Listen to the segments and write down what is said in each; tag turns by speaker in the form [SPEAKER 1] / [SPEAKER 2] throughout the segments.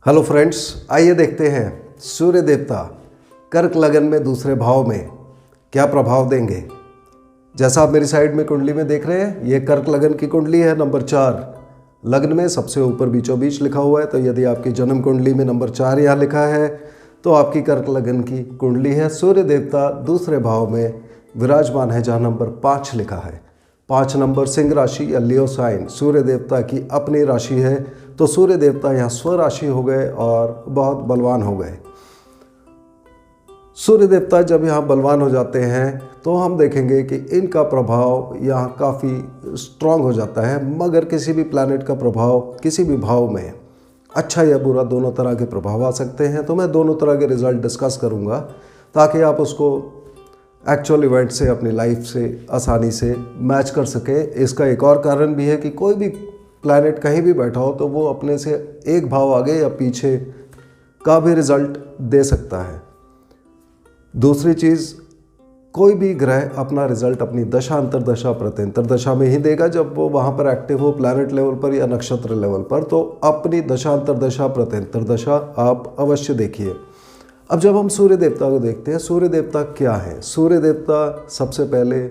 [SPEAKER 1] Hello friends, आइए देखते हैं सूर्य देवता कर्क लगन में दूसरे भाव में क्या प्रभाव देंगे। जैसा आप मेरी साइड में कुंडली में देख रहे हैं, ये कर्क लगन की कुंडली है। नंबर 4 लग्न में सबसे ऊपर बीचों बीच लिखा हुआ है। तो यदि आपकी जन्म कुंडली में नंबर 4 यहाँ लिखा है तो आपकी कर्क लगन की कुंडली है। सूर्य देवता दूसरे भाव में विराजमान है जहाँ नंबर 5 लिखा है। 5 नंबर सिंह राशि या लियो साइन सूर्य देवता की अपनी राशि है। तो सूर्य देवता यहाँ स्वराशि हो गए और बहुत बलवान हो गए। सूर्य देवता जब यहाँ बलवान हो जाते हैं तो हम देखेंगे कि इनका प्रभाव यहाँ काफ़ी स्ट्रांग हो जाता है। मगर किसी भी प्लैनेट का प्रभाव किसी भी भाव में अच्छा या बुरा दोनों तरह के प्रभाव आ सकते हैं। तो मैं दोनों तरह के रिजल्ट डिस्कस करूँगा ताकि आप उसको एक्चुअल इवेंट से अपनी लाइफ से आसानी से मैच कर सके। इसका एक और कारण भी है कि कोई भी प्लैनेट कहीं भी बैठा हो तो वो अपने से एक भाव आगे या पीछे का भी रिजल्ट दे सकता है। दूसरी चीज़, कोई भी ग्रह अपना रिजल्ट अपनी दशा अंतरदशा प्रत्यंतर दशा में ही देगा। जब वो वहाँ पर एक्टिव हो प्लैनेट लेवल पर या नक्षत्र लेवल पर, तो अपनी दशा अंतरदशा प्रत्यंतर दशा आप अवश्य देखिए। अब जब हम सूर्य देवता को देखते हैं, सूर्य देवता क्या है? सूर्य देवता सबसे पहले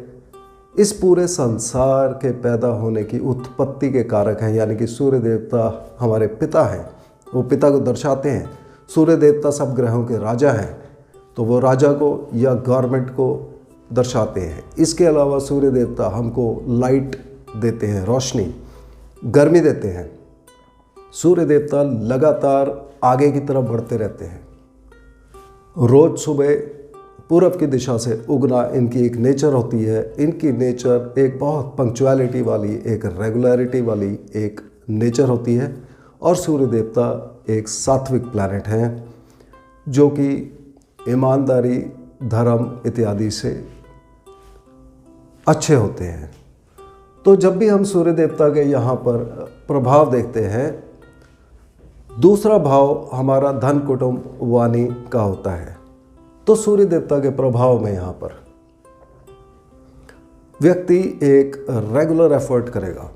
[SPEAKER 1] इस पूरे संसार के पैदा होने की उत्पत्ति के कारक हैं। यानी कि सूर्य देवता हमारे पिता हैं, वो पिता को दर्शाते हैं। सूर्य देवता सब ग्रहों के राजा हैं, तो वो राजा को या गवर्नमेंट को दर्शाते हैं। इसके अलावा सूर्य देवता हमको लाइट देते हैं, रोशनी, गर्मी देते हैं। सूर्य देवता लगातार आगे की तरफ बढ़ते रहते हैं। रोज़ सुबह पूरब की दिशा से उगना इनकी एक नेचर होती है। इनकी नेचर एक बहुत पंक्चुअलिटी वाली, एक रेगुलरिटी वाली एक नेचर होती है। और सूर्य देवता एक सात्विक प्लैनेट हैं जो कि ईमानदारी, धर्म इत्यादि से अच्छे होते हैं। तो जब भी हम सूर्य देवता के यहाँ पर प्रभाव देखते हैं, दूसरा भाव हमारा धन कुटुंब वाणी का होता है। तो सूर्य देवता के प्रभाव में यहाँ पर व्यक्ति एक रेगुलर एफर्ट करेगा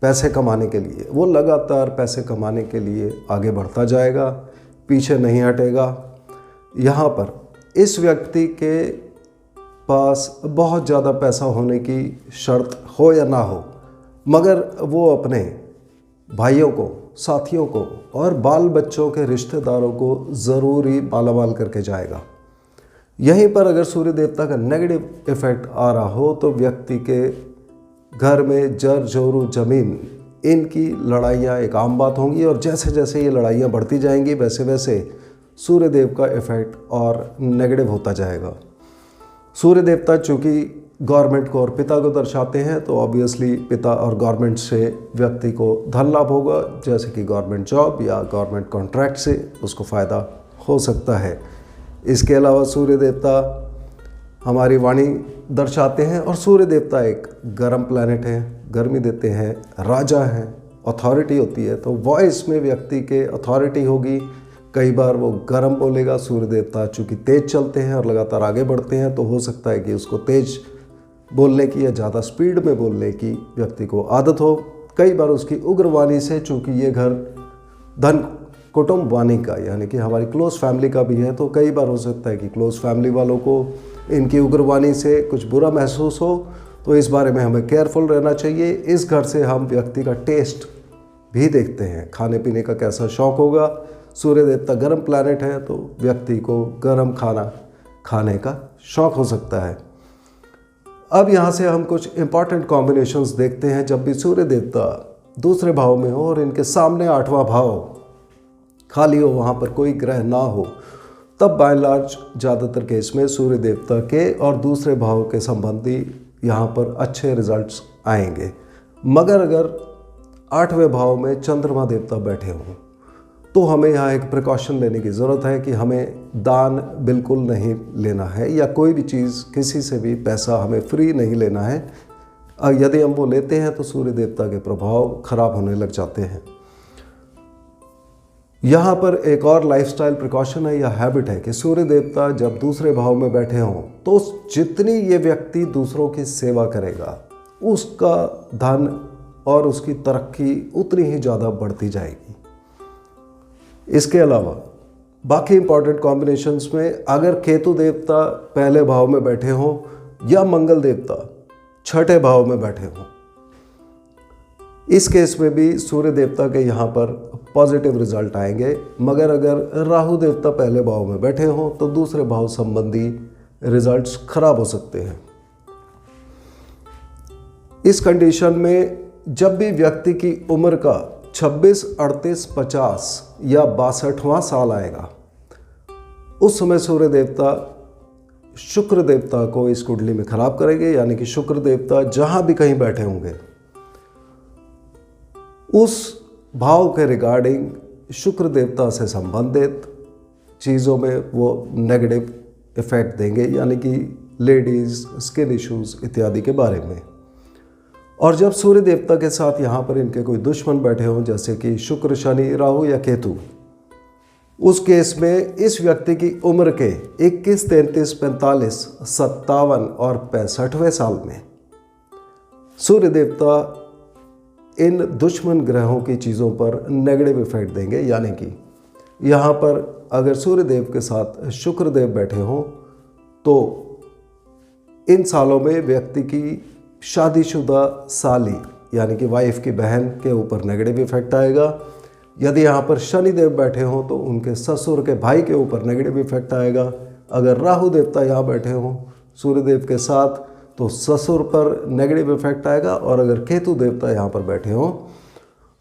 [SPEAKER 1] पैसे कमाने के लिए। वो लगातार पैसे कमाने के लिए आगे बढ़ता जाएगा, पीछे नहीं हटेगा। यहाँ पर इस व्यक्ति के पास बहुत ज़्यादा पैसा होने की शर्त हो या ना हो, मगर वो अपने भाइयों को, साथियों को और बाल बच्चों के रिश्तेदारों को ज़रूर ही मालामाल करके जाएगा। यहीं पर अगर सूर्य देवता का नेगेटिव इफेक्ट आ रहा हो तो व्यक्ति के घर में जर जोरू जमीन, इनकी लड़ाइयाँ एक आम बात होंगी। और जैसे जैसे ये लड़ाइयाँ बढ़ती जाएंगी वैसे वैसे सूर्य देव का इफेक्ट और नेगेटिव होता जाएगा। सूर्य देवता चूँकि गवर्नमेंट को और पिता को दर्शाते हैं, तो ऑब्वियसली पिता और गवर्नमेंट से व्यक्ति को धन लाभ होगा, जैसे कि गवर्नमेंट जॉब या गवर्नमेंट कॉन्ट्रैक्ट से उसको फ़ायदा हो सकता है। इसके अलावा सूर्य देवता हमारी वाणी दर्शाते हैं। और सूर्य देवता एक गर्म प्लैनेट है, गर्मी देते हैं, राजा हैं, अथॉरिटी होती है। तो वॉइस में व्यक्ति के अथॉरिटी होगी। कई बार वो गर्म बोलेगा। सूर्य देवता चूँकि तेज़ चलते हैं और लगातार आगे बढ़ते हैं, तो हो सकता है कि उसको तेज़ बोलने की या ज़्यादा स्पीड में बोलने की व्यक्ति को आदत हो। कई बार उसकी उग्रवाणी से, चूँकि ये घर धन कुटुंब वाणी का यानी कि हमारी क्लोज़ फैमिली का भी है, तो कई बार हो सकता है कि क्लोज़ फैमिली वालों को इनकी उग्रवाणी से कुछ बुरा महसूस हो। तो इस बारे में हमें केयरफुल रहना चाहिए। इस घर से हम व्यक्ति का टेस्ट भी देखते हैं, खाने पीने का कैसा शौक़ होगा। सूर्य देवता गर्म प्लैनेट है तो व्यक्ति को गर्म खाना खाने का शौक़ हो सकता है। अब यहाँ से हम कुछ इम्पॉर्टेंट कॉम्बिनेशंस देखते हैं। जब भी सूर्य देवता दूसरे भाव में हो और इनके सामने 8वां भाव खाली हो, वहाँ पर कोई ग्रह ना हो, तब बाय लार्ज ज़्यादातर केस में सूर्य देवता के और दूसरे भाव के संबंधी यहाँ पर अच्छे रिजल्ट्स आएंगे। मगर अगर 8वें भाव में चंद्रमा देवता बैठे हों तो हमें यहाँ एक प्रिकॉशन लेने की ज़रूरत है कि हमें दान बिल्कुल नहीं लेना है, या कोई भी चीज़, किसी से भी पैसा हमें फ्री नहीं लेना है। यदि हम वो लेते हैं तो सूर्य देवता के प्रभाव खराब होने लग जाते हैं। यहाँ पर एक और लाइफस्टाइल प्रिकॉशन है या हैबिट है कि सूर्य देवता जब दूसरे भाव में बैठे हों तो जितनी ये व्यक्ति दूसरों की सेवा करेगा, उसका धन और उसकी तरक्की उतनी ही ज़्यादा बढ़ती जाएगी। इसके अलावा बाकी इंपॉर्टेंट कॉम्बिनेशंस में अगर केतु देवता पहले भाव में बैठे हों या मंगल देवता छठे भाव में बैठे हों, इस केस में भी सूर्य देवता के यहाँ पर पॉजिटिव रिजल्ट आएंगे। मगर अगर राहु देवता पहले भाव में बैठे हों तो दूसरे भाव संबंधी रिजल्ट्स खराब हो सकते हैं। इस कंडीशन में जब भी व्यक्ति की उम्र का 26, 38, 50 या 62वां साल आएगा, उस समय सूर्य देवता शुक्र देवता को इस कुंडली में खराब करेंगे। यानी कि शुक्र देवता जहां भी कहीं बैठे होंगे उस भाव के रिगार्डिंग शुक्र देवता से संबंधित चीज़ों में वो नेगेटिव इफेक्ट देंगे, यानी कि लेडीज़, स्किन इश्यूज इत्यादि के बारे में। और जब सूर्य देवता के साथ यहाँ पर इनके कोई दुश्मन बैठे हों, जैसे कि शुक्र, शनि, राहु या केतु, उस केस में इस व्यक्ति की उम्र के 21, 33, 45, 57 और 65वें साल में सूर्य देवता इन दुश्मन ग्रहों की चीज़ों पर नेगेटिव इफेक्ट देंगे। यानी कि यहाँ पर अगर सूर्य देव के साथ शुक्र देव बैठे हों तो इन सालों में व्यक्ति की शादीशुदा साली यानी कि वाइफ की बहन के ऊपर नेगेटिव इफेक्ट आएगा। यदि यहाँ पर शनि देव बैठे हों तो उनके ससुर के भाई के ऊपर नेगेटिव इफेक्ट आएगा। अगर राहु देवता यहाँ बैठे हों सूर्य देव के साथ तो ससुर पर नेगेटिव इफेक्ट आएगा। और अगर केतु देवता यहाँ पर बैठे हों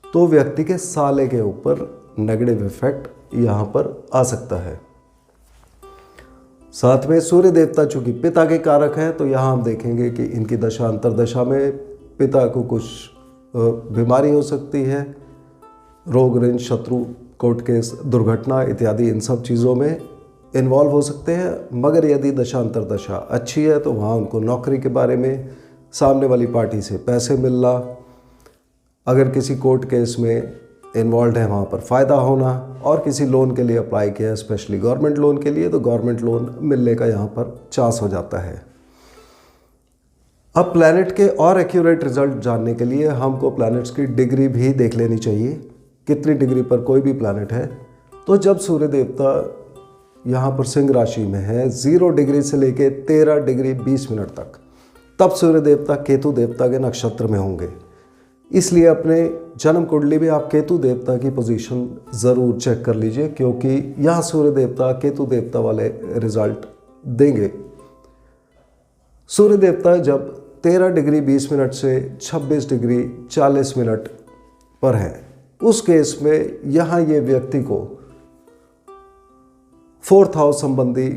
[SPEAKER 1] तो व्यक्ति के साले के ऊपर नेगेटिव इफेक्ट यहाँ पर आ सकता है। साथ में सूर्य देवता चूंकि पिता के कारक हैं तो यहाँ हम देखेंगे कि इनकी दशा अंतर्दशा में पिता को कुछ बीमारी हो सकती है, रोग ऋण, शत्रु, कोर्ट केस, दुर्घटना इत्यादि इन सब चीज़ों में इन्वॉल्व हो सकते हैं। मगर यदि दशा अंतर्दशा अच्छी है तो वहाँ उनको नौकरी के बारे में, सामने वाली पार्टी से पैसे मिलना, अगर किसी कोर्ट केस में इन्वॉल्व है वहाँ पर फ़ायदा होना, और किसी लोन के लिए अप्लाई किया है स्पेशली गवर्नमेंट लोन के लिए तो गवर्नमेंट लोन मिलने का यहाँ पर चांस हो जाता है। अब प्लैनेट के और एक्यूरेट रिजल्ट जानने के लिए हमको प्लैनेट्स की डिग्री भी देख लेनी चाहिए, कितनी डिग्री पर कोई भी प्लैनेट है। तो जब सूर्य देवता यहाँ पर सिंह राशि में है 0 डिग्री से लेके 13 डिग्री 20 मिनट तक, तब सूर्य देवता केतु देवता के नक्षत्र में होंगे। इसलिए अपने जन्म कुंडली में आप केतु देवता की पोजीशन ज़रूर चेक कर लीजिए, क्योंकि यहाँ सूर्य देवता केतु देवता वाले रिजल्ट देंगे। सूर्य देवता जब 13 डिग्री 20 मिनट से 26 डिग्री 40 मिनट पर है, उस केस में यहाँ ये व्यक्ति को 4th हाउस संबंधी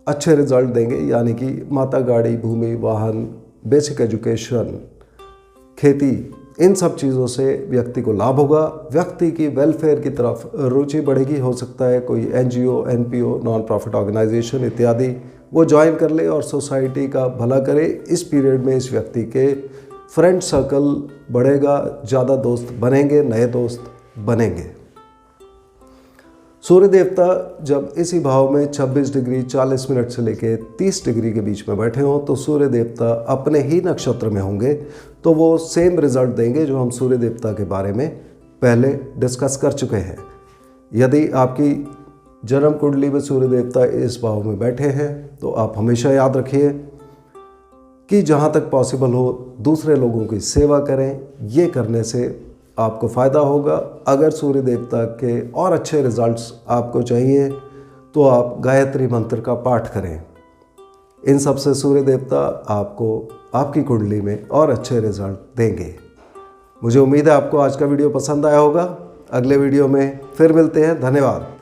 [SPEAKER 1] अच्छे रिजल्ट देंगे। यानी कि माता, गाड़ी, भूमि, वाहन, बेसिक एजुकेशन, खेती, इन सब चीज़ों से व्यक्ति को लाभ होगा। व्यक्ति की वेलफेयर की तरफ रुचि बढ़ेगी। हो सकता है कोई NGO, NPO, non profit organisation इत्यादि वो ज्वाइन कर ले और सोसाइटी का भला करे। इस पीरियड में इस व्यक्ति के फ्रेंड सर्कल बढ़ेगा, ज़्यादा दोस्त बनेंगे, नए दोस्त बनेंगे। सूर्य देवता जब इसी भाव में 26 डिग्री 40 मिनट से लेकर 30 डिग्री के बीच में बैठे हों तो सूर्य देवता अपने ही नक्षत्र में होंगे, तो वो सेम रिजल्ट देंगे जो हम सूर्य देवता के बारे में पहले डिस्कस कर चुके हैं। यदि आपकी जन्म कुंडली में सूर्य देवता इस भाव में बैठे हैं तो आप हमेशा याद रखिए कि जहाँ तक पॉसिबल हो दूसरे लोगों की सेवा करें। ये करने से आपको फ़ायदा होगा। अगर सूर्य देवता के और अच्छे रिजल्ट्स आपको चाहिए तो आप गायत्री मंत्र का पाठ करें। इन सब से सूर्य देवता आपको आपकी कुंडली में और अच्छे रिजल्ट देंगे। मुझे उम्मीद है आपको आज का वीडियो पसंद आया होगा। अगले वीडियो में फिर मिलते हैं। धन्यवाद।